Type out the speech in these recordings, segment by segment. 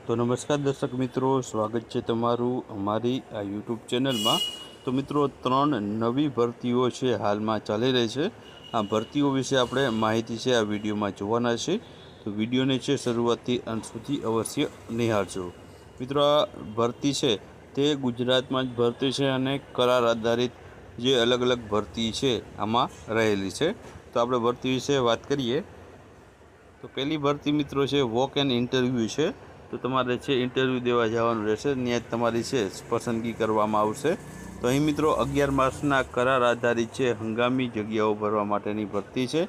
તો નમસ્કાર દર્શક મિત્રો, સ્વાગત છે તમારું અમારી આ યુટ્યુબ ચેનલમાં। તો મિત્રો 3 નવી ભરતીઓ છે હાલમાં ચાલી રહી છે। આ ભરતીઓ વિશે આપણે માહિતી છે આ વિડીયોમાં જોવાના છે। તો વિડીયોને છે શરૂઆતથી અંત સુધી અવશ્ય નિહાળજો। મિત્રો આ ભરતી છે તે ગુજરાતમાં જ ભરતી છે અને કરાર આધારિત જે અલગ અલગ ભરતી છે આમાં રહેલી છે। તો આપણે ભરતી વિશે વાત કરીએ તો પહેલી ભરતી મિત્રો છે વોક એન્ડ ઇન્ટરવ્યૂ છે। તો તમારે છે ઇન્ટરવ્યૂ દેવા જવાનું રહેશે, ત્યાં જ તમારી છે પસંદગી કરવામાં આવશે। તો અહીં મિત્રો 11 માસના કરાર આધારિત છે હંગામી જગ્યાઓ ભરવા માટેની ભરતી છે।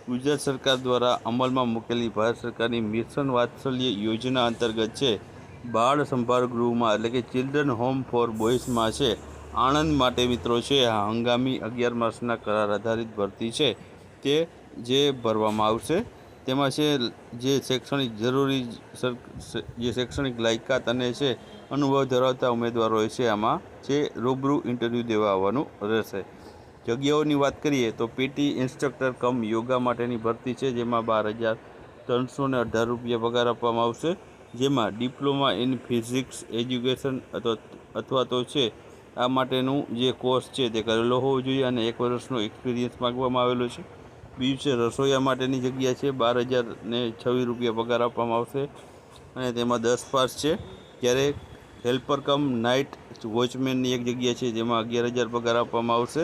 ગુજરાત સરકાર દ્વારા અમલમાં મૂકેલી ભારત સરકારની મિશન વાત્સલ્ય યોજના અંતર્ગત છે બાળ સંભાળ ગૃહમાં એટલે કે ચિલ્ડ્રન હોમ ફોર બોયઝમાં છે આણંદ માટે મિત્રો છે આ હંગામી 11 માસના કરાર આધારિત ભરતી છે તે જે ભરવામાં આવશે। તેમાં છે જે શૈક્ષણિક જરૂરી જે શૈક્ષણિક લાયકાત અને છે અનુભવ ધરાવતા ઉમેદવારો છે આમાં છે રૂબરૂ ઇન્ટરવ્યૂ દેવા આવવાનું રહેશે। જગ્યાઓની વાત કરીએ તો પીટી ઇન્સ્ટ્રક્ટર કમ યોગા માટેની ભરતી છે, જેમાં 12,318 રૂપિયા પગાર આપવામાં આવશે। જેમાં ડિપ્લોમા ઇન ફિઝિક્સ એજ્યુકેશન અથવા તો છે આ માટેનું જે કોર્સ છે તે કરેલો હોવો જોઈએ અને 1 વર્ષનો એક્સપિરિયન્સ માગવામાં આવેલો છે। બીજું છે રસોઈયા માટેની જગ્યા છે, 12,026 રૂપિયા પગાર આપવામાં આવશે અને તેમાં 10 પાસ છે। જ્યારે હેલ્પર કમ નાઇટ વોચમેનની એક જગ્યા છે જેમાં 11,000 પગાર આપવામાં આવશે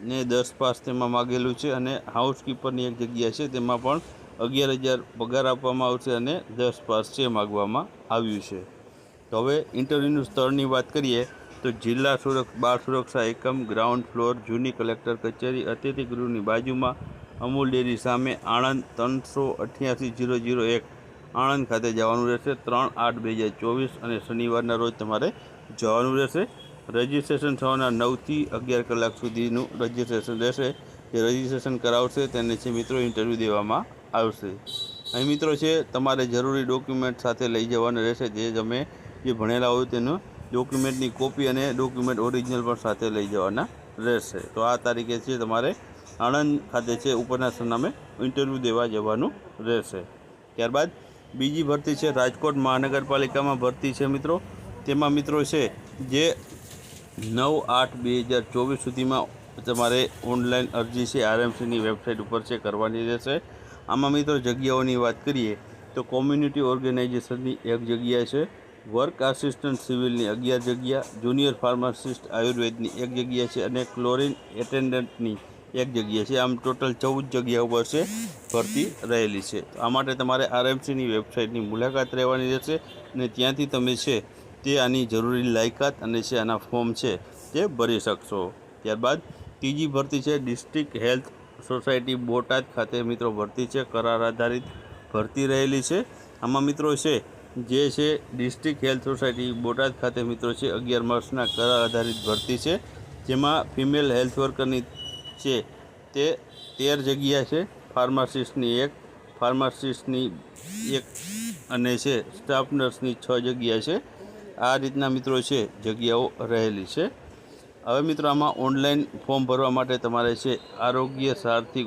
ને 10 પાસ તેમાં માગેલું છે। અને હાઉસકીપરની એક જગ્યા છે તેમાં પણ 11,000 પગાર આપવામાં આવશે અને 10 પાસ છે માગવામાં આવ્યું છે। તો હવે ઇન્ટરવ્યૂનું સ્થળની વાત કરીએ તો જિલ્લા બાળ સુરક્ષા એકમ, ગ્રાઉન્ડ ફ્લોર, જૂની કલેક્ટર કચેરી, અતિથિ ગૃહની બાજુમાં, અમૂલ ડેરી સામે, આણંદ 388-001 આણંદ ખાતે જવાનું રહેશે। 3/8/2024 અને શનિવારના રોજ તમારે જવાનું રહેશે। રજિસ્ટ્રેશન સવારના 9 થી 11 કલાક સુધીનું રજિસ્ટ્રેશન રહેશે। જે રજિસ્ટ્રેશન કરાવશે તેને છે મિત્રો ઇન્ટરવ્યૂ દેવામાં આવશે। અહીં મિત્રો છે તમારે જરૂરી ડોક્યુમેન્ટ સાથે લઈ જવાના રહેશે, જે તમે જે ભણેલા હોય તેનું ડોક્યુમેન્ટની કોપી અને ડોક્યુમેન્ટ ઓરિજિનલ પણ સાથે લઈ જવાના રહેશે। તો આ તારીખે છે તમારે આણંદ ખાતે છે ઉપરના સરનામે ઇન્ટરવ્યૂ દેવા જવાનું રહેશે। ત્યારબાદ બીજી ભરતી છે રાજકોટ મહાનગરપાલિકામાં ભરતી છે મિત્રો। તેમાં મિત્રો છે જે 9/8/2024 સુધીમાં તમારે ઓનલાઈન અરજી છે આરએમસીની વેબસાઇટ ઉપર છે કરવાની રહેશે। આમાં મિત્રો જગ્યાઓની વાત કરીએ તો કોમ્યુનિટી ઓર્ગેનાઇઝેશનની એક જગ્યા છે, વર્ક આસિસ્ટન્ટ સિવિલની 11 જગ્યા, જુનિયર ફાર્માસિસ્ટ આયુર્વેદની એક જગ્યા છે અને ક્લોરિન એટેન્ડન્ટની એક જગ્યા છે। આમ ટોટલ 14 જગ્યા ઉપર છે ભરતી રહેલી છે। તો આ માટે તમારે આરએમસીની વેબસાઇટની મુલાકાત રહેવાની રહેશે અને ત્યાંથી તમે છે તે આની જરૂરી લાયકાત અને છે આના ફોર્મ છે તે ભરી શકશો। ત્યારબાદ ત્રીજી ભરતી છે ડિસ્ટ્રિક્ટ હેલ્થ સોસાયટી બોટાદ ખાતે મિત્રો ભરતી છે, કરાર આધારિત ભરતી રહેલી છે। આમાં મિત્રો છે જે છે ડિસ્ટ્રિક્ટ હેલ્થ સોસાયટી બોટાદ ખાતે મિત્રો છે 11 માસના કરાર આધારિત ભરતી છે, જેમાં ફિમેલ હેલ્થ વર્કરની છે તે 13 જગ્યા છે, ફાર્માસિસ્ટની એક અને છે સ્ટાફ નર્સની 6 જગ્યા છે। આ રીતના મિત્રો છે જગ્યાઓ રહેલી છે। હવે મિત્રો આમાં ઓનલાઈન ફોર્મ ભરવા માટે તમારે છે આરોગ્ય સારથી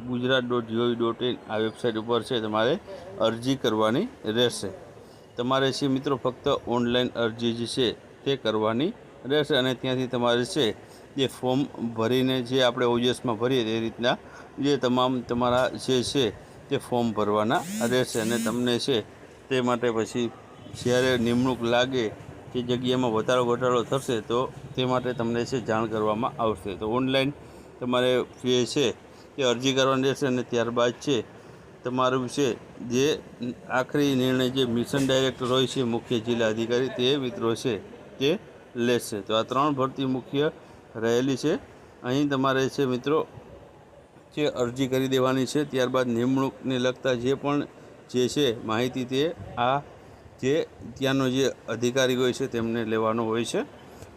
ગુજરાત.gov.in આ વેબસાઇટ ઉપર છે તમારે અરજી કરવાની રહેશે। તમારે છે મિત્રો ફક્ત ઓનલાઈન અરજી જે છે તે કરવાની રહેશે અને ત્યાંથી તમારે છે જે ફોર્મ ભરીને જે આપણે ઓજસમાં ભરીએ તે રીતના જે તમામ તમારા જે છે તે ફોર્મ ભરવાના રહેશે અને તમને છે તે માટે પછી જ્યારે નિમણૂક લાગે તે જગ્યામાં વધારો ઘટાડો થશે તો તે માટે તમને છે જાણ કરવામાં આવશે। તો ઓનલાઈન તમારે જે છે તે અરજી કરવાની રહેશે અને ત્યારબાદ છે તમારું છે જે આખરી નિર્ણય જે મિશન ડાયરેક્ટર હોય છે મુખ્ય જિલ્લા અધિકારી તે મિત્રો છે તે લેશે। તો આ 3 ભરતી મુખ્ય રહેલી છે। અહીં તમારે છે મિત્રો જે અરજી કરી દેવાની છે। ત્યારબાદ નિમણૂકને લગતા જે પણ જે છે માહિતી તે આ જે ત્યાંનો જે અધિકારી હોય છે તેમને લેવાનો હોય છે।